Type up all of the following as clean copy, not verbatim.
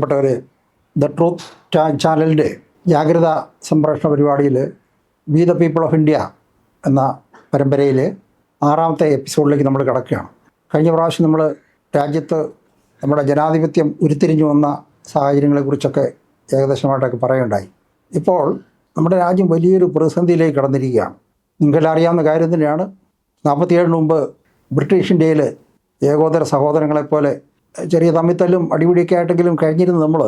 പ്രിയപ്പെട്ടവർ, the truth ചാനലിൻ്റെ ജാഗ്രത സംപ്രേഷണ പരിപാടിയിൽ we the people of India എന്ന പരമ്പരയിൽ 6ാമത്തെ എപ്പിസോഡിലേക്ക് നമ്മൾ കിടക്കുകയാണ്. കഴിഞ്ഞ പ്രാവശ്യം നമ്മൾ രാജ്യത്ത് നമ്മുടെ ജനാധിപത്യം ഉരുത്തിരിഞ്ഞു വന്ന സാഹചര്യങ്ങളെക്കുറിച്ചൊക്കെ ഏകദേശമായിട്ടൊക്കെ പറയുകയുണ്ടായി. ഇപ്പോൾ നമ്മുടെ രാജ്യം വലിയൊരു പ്രതിസന്ധിയിലേക്ക് കടന്നിരിക്കുകയാണ്. നിങ്ങൾക്കെല്ലാം അറിയാവുന്ന കാര്യം തന്നെയാണ്. 47 മുമ്പ് ബ്രിട്ടീഷ് ഇന്ത്യയിൽ ഏകോദര സഹോദരങ്ങളെപ്പോലെ ചെറിയ തമ്മിത്തല്ലും അടിപിടിയൊക്കെ ആയിട്ടെങ്കിലും കഴിഞ്ഞിരുന്ന നമ്മൾ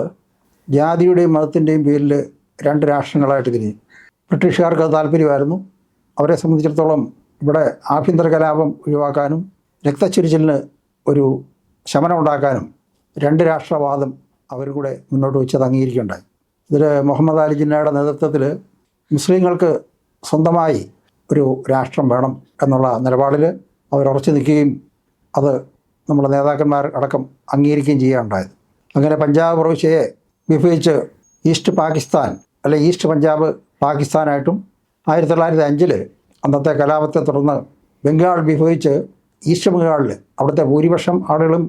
ജാതിയുടെയും മതത്തിൻ്റെയും പേരിൽ 2 രാഷ്ട്രങ്ങളായിട്ട് തിരിഞ്ഞു. ബ്രിട്ടീഷുകാർക്ക് അത് താല്പര്യമായിരുന്നു. അവരെ സംബന്ധിച്ചിടത്തോളം ഇവിടെ ആഭ്യന്തര കലാപം ഒഴിവാക്കാനും രക്തച്ചൊരിച്ചിലിന് ഒരു ശമനമുണ്ടാക്കാനും 2 രാഷ്ട്രവാദം അവർ കൂടെ മുന്നോട്ട് വെച്ചത് അംഗീകരിക്കുകയുണ്ടായി. ഇതിൽ മുഹമ്മദ് അലി ജിന്നയുടെ നേതൃത്വത്തിൽ മുസ്ലിങ്ങൾക്ക് സ്വന്തമായി ഒരു രാഷ്ട്രം വേണം എന്നുള്ള നിലപാടിൽ അവർ ഉറച്ചു നിൽക്കുകയും അത് നമ്മുടെ നേതാക്കന്മാർ അടക്കം അംഗീകരിക്കുകയും ചെയ്യുകയുണ്ടായത്. അങ്ങനെ പഞ്ചാബ് പ്രവിശ്യയെ വിഭജിച്ച് ഈസ്റ്റ് പാകിസ്ഥാൻ അല്ലെ ഈസ്റ്റ് പഞ്ചാബ് പാകിസ്ഥാനായിട്ടും 1905 അന്നത്തെ കലാപത്തെ തുടർന്ന് ബംഗാൾ വിഭജിച്ച് ഈസ്റ്റ് ബംഗാളിൽ അവിടുത്തെ ഭൂരിപക്ഷം ആളുകളും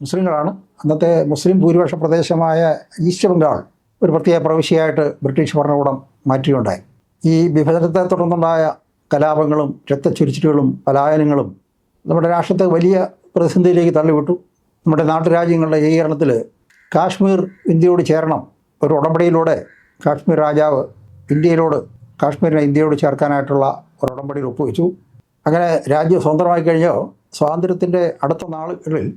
മുസ്ലിങ്ങളാണ്. അന്നത്തെ മുസ്ലിം ഭൂരിപക്ഷ പ്രദേശമായ ഈസ്റ്റ് ബംഗാൾ ഒരു പ്രത്യേക പ്രവിശ്യയായിട്ട് ബ്രിട്ടീഷ് ഭരണകൂടം മാറ്റുകയുണ്ടായി. ഈ വിഭജനത്തെ തുടർന്നുണ്ടായ കലാപങ്ങളും രക്തച്ചൊരിച്ചിലുകളും പലായനങ്ങളും നമ്മുടെ രാഷ്ട്രത്തെ വലിയ പ്രതിസന്ധിയിലേക്ക് തള്ളിവിട്ടു. നമ്മുടെ നാട്ടുരാജ്യങ്ങളുടെ ഏകീകരണത്തിൽ കാശ്മീർ ഇന്ത്യയോട് ചേരണം ഒരു ഉടമ്പടിയിലൂടെ കാശ്മീർ രാജാവ് കാശ്മീരിനെ ഇന്ത്യയോട് ചേർക്കാനായിട്ടുള്ള ഒരു ഉടമ്പടിയിൽ ഒപ്പുവെച്ചു. അങ്ങനെ രാജ്യം സ്വതന്ത്രമായി കഴിഞ്ഞാൽ സ്വാതന്ത്ര്യത്തിൻ്റെ അടുത്ത നാളുകളിൽ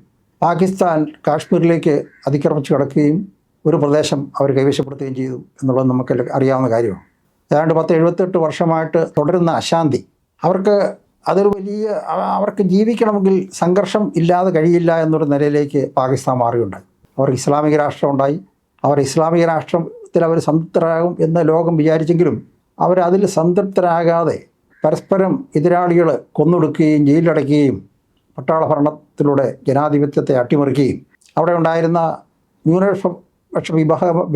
പാകിസ്ഥാൻ കാശ്മീരിലേക്ക് അതിക്രമിച്ച് കിടക്കുകയും ഒരു പ്രദേശം അവർ കൈവശപ്പെടുത്തുകയും ചെയ്തു എന്നുള്ളത് നമുക്ക് അറിയാവുന്ന കാര്യമാണ്. ഏതാണ്ട് 78 വർഷമായിട്ട് തുടരുന്ന അശാന്തി അവർക്ക് ജീവിക്കണമെങ്കിൽ സംഘർഷം ഇല്ലാതെ കഴിയില്ല എന്നൊരു നിലയിലേക്ക് പാകിസ്ഥാൻ മാറുകയുണ്ടായി. അവർക്ക് ഇസ്ലാമിക രാഷ്ട്രമുണ്ടായി. ഇസ്ലാമിക രാഷ്ട്രത്തിൽ അവർ സംതൃപ്തരാകും എന്ന് ലോകം വിചാരിച്ചെങ്കിലും അവരതിൽ സംതൃപ്തരാകാതെ പരസ്പരം എതിരാളികൾ കൊന്നൊടുക്കുകയും ജയിലിലടയ്ക്കുകയും പട്ടാള ഭരണത്തിലൂടെ ജനാധിപത്യത്തെ അട്ടിമറിക്കുകയും അവിടെ ഉണ്ടായിരുന്ന ന്യൂനപക്ഷ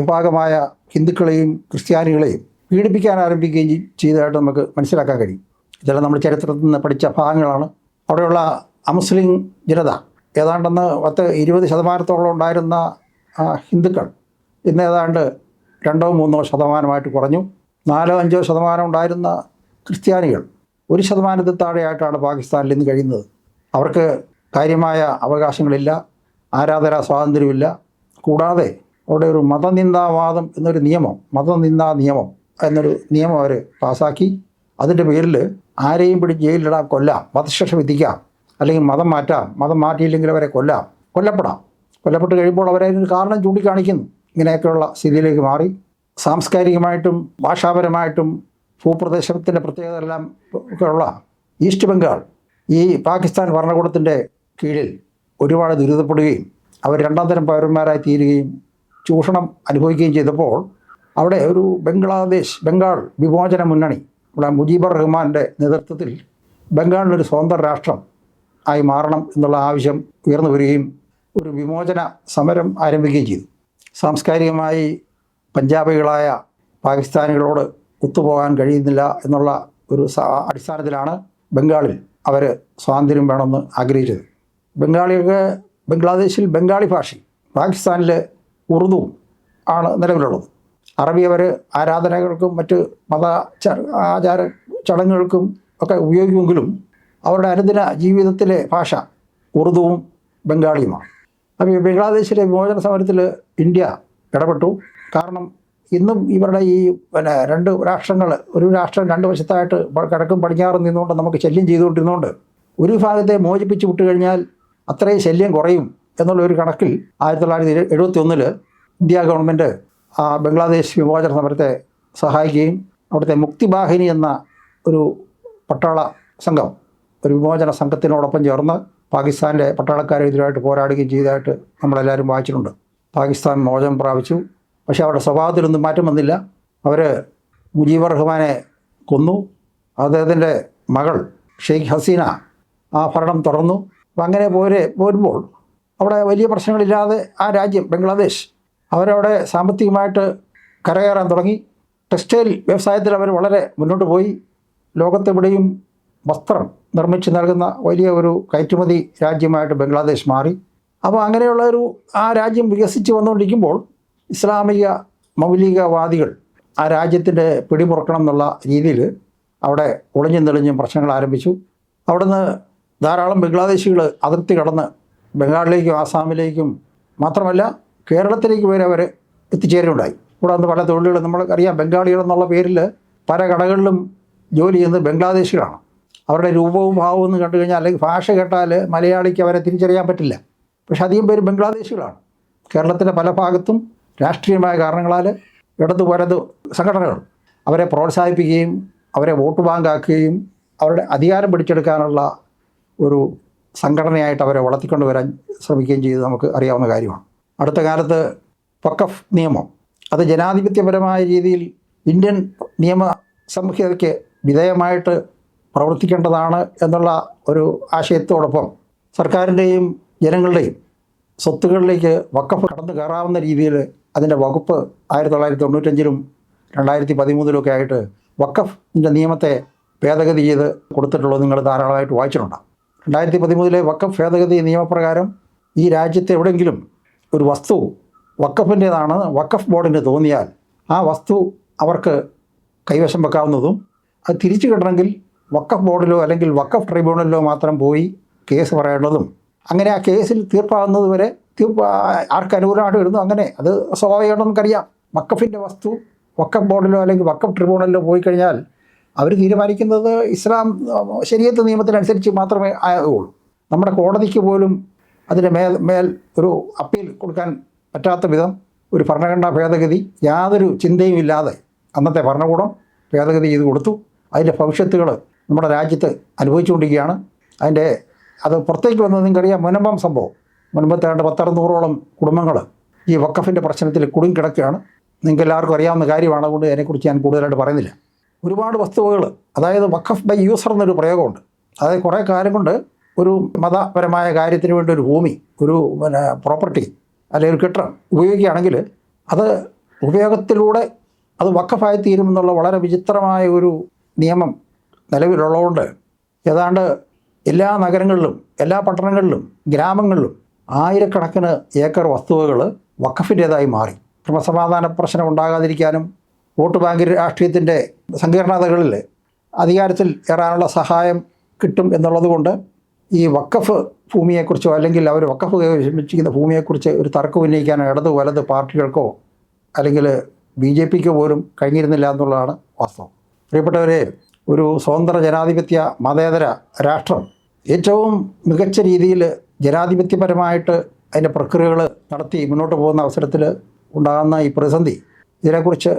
വിഭാഗമായ ഹിന്ദുക്കളെയും ക്രിസ്ത്യാനികളെയും പീഡിപ്പിക്കാൻ ആരംഭിക്കുകയും ചെയ്തതായിട്ട് നമുക്ക് മനസ്സിലാക്കാൻ കഴിയും. ഇതെല്ലാം നമ്മൾ ചരിത്രത്തിൽ നിന്ന് പഠിച്ച ഭാഗങ്ങളാണ്. അവിടെയുള്ള അമുസ്ലിം ജനത ഏതാണ്ടെന്ന് 20% ഉണ്ടായിരുന്ന ഹിന്ദുക്കൾ ഇന്ന് ഏതാണ്ട് 2-3% കുറഞ്ഞു. 4-5% ഉണ്ടായിരുന്ന ക്രിസ്ത്യാനികൾ 1% താഴെയായിട്ടാണ് പാകിസ്ഥാനിൽ ഇന്ന് കഴിയുന്നത്. അവർക്ക് കാര്യമായ അവകാശങ്ങളില്ല, ആരാധനാ സ്വാതന്ത്ര്യമില്ല. കൂടാതെ അവിടെ ഒരു മതനിന്ദാവാദം എന്നൊരു മതനിന്ദാ നിയമം എന്നൊരു നിയമം അവർ പാസ്സാക്കി. അതിൻ്റെ പേരിൽ ആരെയും പിടിച്ച് ജയിലിലിടാം, കൊല്ലാം, വധശിക്ഷ വിധിക്കാം, അല്ലെങ്കിൽ മതം മാറ്റാം, മതം മാറ്റിയില്ലെങ്കിൽ അവരെ കൊല്ലപ്പെട്ട് കഴിയുമ്പോൾ അവരെ ഒരു കാരണം ചൂണ്ടിക്കാണിക്കുന്നു. ഇങ്ങനെയൊക്കെയുള്ള സ്ഥിതിയിലേക്ക് മാറി. സാംസ്കാരികമായിട്ടും ഭാഷാപരമായിട്ടും ഭൂപ്രദേശത്തിൻ്റെ പ്രത്യേകത എല്ലാം ഒക്കെയുള്ള ഈസ്റ്റ് ബംഗാൾ ഈ പാകിസ്ഥാൻ ഭരണകൂടത്തിൻ്റെ കീഴിൽ ഒരുപാട് ദുരിതപ്പെടുകയും അവർ 2ാം തരം പൗരന്മാരായി തീരുകയും ചൂഷണം അനുഭവിക്കുകയും ചെയ്തപ്പോൾ അവിടെ ഒരു ബംഗാൾ വിമോചന മുന്നണി ഇവിടെ മുജീബുർ റഹ്മാൻ്റെ നേതൃത്വത്തിൽ ബംഗാളിലൊരു സ്വതന്ത്ര രാഷ്ട്രം ആയി മാറണം എന്നുള്ള ആവശ്യം ഉയർന്നു വരികയും ഒരു വിമോചന സമരം ആരംഭിക്കുകയും ചെയ്തു. സാംസ്കാരികമായി പഞ്ചാബികളായ പാകിസ്ഥാനികളോട് ഒത്തുപോകാൻ കഴിയുന്നില്ല എന്നുള്ള ഒരു അടിസ്ഥാനത്തിലാണ് ബംഗാളിൽ അവർ സ്വാതന്ത്ര്യം വേണമെന്ന് ആഗ്രഹിച്ചത്. ബംഗ്ലാദേശിൽ ബംഗാളി ഭാഷയും പാകിസ്ഥാനിൽ ഉറുദുവും ആണ് നിലവിലുള്ളത്. അറബി അവർ ആരാധനകൾക്കും മറ്റ് ആചാര ചടങ്ങുകൾക്കും ഒക്കെ ഉപയോഗിക്കുമെങ്കിലും അവരുടെ അനുദിന ജീവിതത്തിലെ ഭാഷ ഉറുദുവും ബംഗാളിയുമാണ്. അപ്പോൾ ഈ ബംഗ്ലാദേശിലെ വിമോചന സമരത്തിൽ ഇന്ത്യ ഇടപെട്ടു. കാരണം ഇന്നും ഇവരുടെ ഈ 2 രാഷ്ട്രങ്ങൾ, ഒരു രാഷ്ട്രം 2 വശത്തായിട്ട് കിഴക്കും പടിഞ്ഞാറും നിന്നുകൊണ്ട് നമുക്ക് ശല്യം ചെയ്തുകൊണ്ടിരുന്നുകൊണ്ട് ഒരു വിഭാഗത്തെ മോചിപ്പിച്ച് വിട്ടുകഴിഞ്ഞാൽ അത്രയും ശല്യം കുറയും എന്നുള്ള ഒരു കണക്കിൽ 1971 ഇന്ത്യ ഗവൺമെൻറ് ബംഗ്ലാദേശ് വിമോചന സമരത്തെ സഹായിക്കുകയും അവിടുത്തെ മുക്തിബാഹിനി എന്ന ഒരു പട്ടാള സംഘം ഒരു വിമോചന സംഘത്തിനോടൊപ്പം ചേർന്ന് പാകിസ്ഥാൻ്റെ പട്ടാളക്കാരെതിരായിട്ട് പോരാടുകയും ചെയ്തതായിട്ട് നമ്മളെല്ലാവരും വായിച്ചിട്ടുണ്ട്. പാകിസ്ഥാൻ മോചനം പ്രാപിച്ചു. പക്ഷേ അവരുടെ സ്വഭാവത്തിലൊന്നും മാറ്റം വന്നില്ല. അവർ മുജീബുർ റഹ്മാനെ കൊന്നു. അദ്ദേഹത്തിൻ്റെ മകൾ ഷെയ്ഖ് ഹസീന ആ ഭരണം തുടർന്നു. അപ്പം അങ്ങനെ പോരുമ്പോൾ അവിടെ വലിയ പ്രശ്നങ്ങളില്ലാതെ ആ രാജ്യം ബംഗ്ലാദേശ് അവരവിടെ സാമ്പത്തികമായിട്ട് കരകയറാൻ തുടങ്ങി. ടെക്സ്റ്റൈൽ വ്യവസായത്തിൽ അവർ വളരെ മുന്നോട്ട് പോയി. ലോകത്തെവിടെയും വസ്ത്രം നിർമ്മിച്ച് നൽകുന്ന വലിയ ഒരു കയറ്റുമതി രാജ്യമായിട്ട് ബംഗ്ലാദേശ് മാറി. അപ്പോൾ അങ്ങനെയുള്ള ആ രാജ്യം വികസിച്ച് വന്നുകൊണ്ടിരിക്കുമ്പോൾ ഇസ്ലാമിക മൗലികവാദികൾ ആ രാജ്യത്തിൻ്റെ പിടിമുറുക്കണം എന്നുള്ള രീതിയിൽ അവിടെ ഒളിഞ്ഞും തെളിഞ്ഞും പ്രശ്നങ്ങൾ ആരംഭിച്ചു. അവിടുന്ന് ധാരാളം ബംഗ്ലാദേശികൾ അതിർത്തി കടന്ന് ബംഗാളിലേക്കും ആസാമിലേക്കും മാത്രമല്ല കേരളത്തിലേക്ക് വരെ അവർ എത്തിച്ചേരുകയുണ്ടായി. ഇവിടെ വന്ന് പല തൊഴിലുകൾ നമ്മൾക്കറിയാം. ബംഗാളികളെന്നുള്ള പേരിൽ പല കടകളിലും ജോലി ചെയ്യുന്നത് ബംഗ്ലാദേശികളാണ്. അവരുടെ രൂപവും ഭാവവും എന്ന് കണ്ടു കഴിഞ്ഞാൽ അല്ലെങ്കിൽ ഭാഷ കേട്ടാൽ മലയാളിക്ക് അവരെ തിരിച്ചറിയാൻ പറ്റില്ല. പക്ഷേ അധികം പേര് ബംഗ്ലാദേശികളാണ്. കേരളത്തിൻ്റെ പല ഭാഗത്തും രാഷ്ട്രീയമായ കാരണങ്ങളാൽ ഇടതു വലതു സംഘടനകൾ അവരെ പ്രോത്സാഹിപ്പിക്കുകയും അവരെ വോട്ട് ബാങ്കാക്കുകയും അവരുടെ അധികാരം പിടിച്ചെടുക്കാനുള്ള ഒരു സംഘടനയായിട്ട് അവരെ വളർത്തിക്കൊണ്ട് വരാൻ ശ്രമിക്കുകയും ചെയ്ത് നമുക്ക് അറിയാവുന്ന കാര്യമാണ്. അടുത്ത കാലത്ത് വഖഫ് നിയമം അത് ജനാധിപത്യപരമായ രീതിയിൽ ഇന്ത്യൻ നിയമ സംഹിതയ്ക്ക് വിധേയമായിട്ട് പ്രവർത്തിക്കേണ്ടതാണ് എന്നുള്ള ഒരു ആശയത്തോടൊപ്പം സർക്കാരിൻ്റെയും ജനങ്ങളുടെയും സ്വത്തുകളിലേക്ക് വഖഫ് കടന്നു കയറാവുന്ന രീതിയിൽ അതിൻ്റെ വകുപ്പ് 1995-ലും 2013-ലും ആയിട്ട് വഖഫിൻ്റെ നിയമത്തെ ഭേദഗതി ചെയ്ത് കൊടുത്തിട്ടുള്ളത് നിങ്ങൾ ധാരാളമായിട്ട് വായിച്ചിട്ടുണ്ടാകും. 2013-ലെ വഖഫ് ഭേദഗതി നിയമപ്രകാരം ഈ രാജ്യത്ത് എവിടെയെങ്കിലും ഒരു വസ്തു വഖഫിൻ്റേതാണ് വഖഫ് ബോർഡിന് തോന്നിയാൽ ആ വസ്തു അവർക്ക് കൈവശം വെക്കാവുന്നതും അത് തിരിച്ചു കിട്ടണമെങ്കിൽ വഖഫ് ബോർഡിലോ അല്ലെങ്കിൽ വഖഫ് ട്രിബ്യൂണലിലോ മാത്രം പോയി കേസ് പറയേണ്ടതും അങ്ങനെ ആ കേസിൽ തീർപ്പാകുന്നത് വരെ ആർക്ക് അനുകൂലമായിട്ട് വരുന്നു അങ്ങനെ അത് സ്വാഭാവികമായിട്ട് നമുക്കറിയാം. വഖഫിൻ്റെ വസ്തു വഖഫ് ബോർഡിലോ അല്ലെങ്കിൽ വഖഫ് ട്രിബ്യൂണലിലോ പോയി കഴിഞ്ഞാൽ അവർ തീരുമാനിക്കുന്നത് ഇസ്ലാം ശരീഅത്ത് നിയമത്തിനനുസരിച്ച് മാത്രമേ ആകുള്ളൂ. നമ്മുടെ കോടതിക്ക് പോലും അതിൻ്റെ മേൽ ഒരു അപ്പീൽ കൊടുക്കാൻ പറ്റാത്ത വിധം ഒരു ഭരണഘടനാ ഭേദഗതി യാതൊരു ചിന്തയും ഇല്ലാതെ അന്നത്തെ ഭരണകൂടം ഭേദഗതി ചെയ്ത് കൊടുത്തു. അതിൻ്റെ ഭവിഷ്യത്തുകൾ നമ്മുടെ രാജ്യത്ത് അനുഭവിച്ചുകൊണ്ടിരിക്കുകയാണ്. അത് പുറത്തേക്ക് വന്നത് നിങ്ങൾക്കറിയാം. മുനമ്പം സംഭവം മുൻപത്തെ 10-100ഓളം കുടുംബങ്ങൾ ഈ വഖഫിൻ്റെ പ്രശ്നത്തിൽ കുടുങ്ങിക്കിടക്കുകയാണ്. നിങ്ങൾക്ക് എല്ലാവർക്കും അറിയാവുന്ന കാര്യമാണ്. അതുകൊണ്ട് അതിനെക്കുറിച്ച് ഞാൻ കൂടുതലായിട്ട് പറയുന്നില്ല. ഒരുപാട് വസ്തുവകൾ അതായത് വഖഫ് ബൈ യൂസർ എന്നൊരു പ്രയോഗമുണ്ട്. അതായത് കുറേ കാലം കൊണ്ട് ഒരു മതപരമായ കാര്യത്തിന് വേണ്ടി ഒരു ഭൂമി ഒരു പ്രോപ്പർട്ടി അല്ലെങ്കിൽ ഒരു കെട്ടിടം ഉപയോഗിക്കുകയാണെങ്കിൽ അത് ഉപയോഗത്തിലൂടെ അത് വഖഫായി തീരുമെന്നുള്ള വളരെ വിചിത്രമായ ഒരു നിയമം നിലവിലുള്ളതുകൊണ്ട് ഏതാണ്ട് എല്ലാ നഗരങ്ങളിലും എല്ലാ പട്ടണങ്ങളിലും ഗ്രാമങ്ങളിലും ആയിരക്കണക്കിന് ഏക്കർ വസ്തുവകൾ വഖഫിൻ്റേതായി മാറി. ക്രമസമാധാന പ്രശ്നം ഉണ്ടാകാതിരിക്കാനും വോട്ട് ബാങ്ക് രാഷ്ട്രീയത്തിൻ്റെ സങ്കീർണതകളിൽ അധികാരത്തിൽ ഏറാനുള്ള സഹായം കിട്ടും എന്നുള്ളത് കൊണ്ട് ഈ വഖഫ് ഭൂമിയെക്കുറിച്ചോ അല്ലെങ്കിൽ അവർ വഖഫ് കൈവശിക്കുന്ന ഭൂമിയെക്കുറിച്ച് ഒരു തർക്കം ഉന്നയിക്കാൻ ഇടത് വലത് പാർട്ടികൾക്കോ അല്ലെങ്കിൽ BJPക്കോ പോലും കഴിഞ്ഞിരുന്നില്ല എന്നുള്ളതാണ് വാസ്തവം. പ്രിയപ്പെട്ടവരെ, ഒരു സ്വതന്ത്ര ജനാധിപത്യ മതേതര രാഷ്ട്രം ഏറ്റവും മികച്ച രീതിയിൽ ജനാധിപത്യപരമായിട്ട് അതിൻ്റെ പ്രക്രിയകൾ നടത്തി മുന്നോട്ട് പോകുന്ന അവസരത്തിൽ ഉണ്ടാകുന്ന ഈ പ്രതിസന്ധി ഇതിനെക്കുറിച്ച്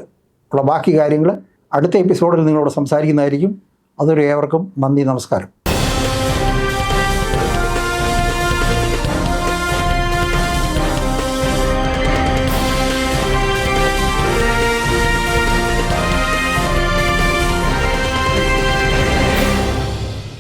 ഉള്ള ബാക്കി കാര്യങ്ങൾ അടുത്ത എപ്പിസോഡിൽ നിങ്ങളോട് സംസാരിക്കുന്നതായിരിക്കും. അതൊരു ഏവർക്കും നന്ദി, നമസ്കാരം.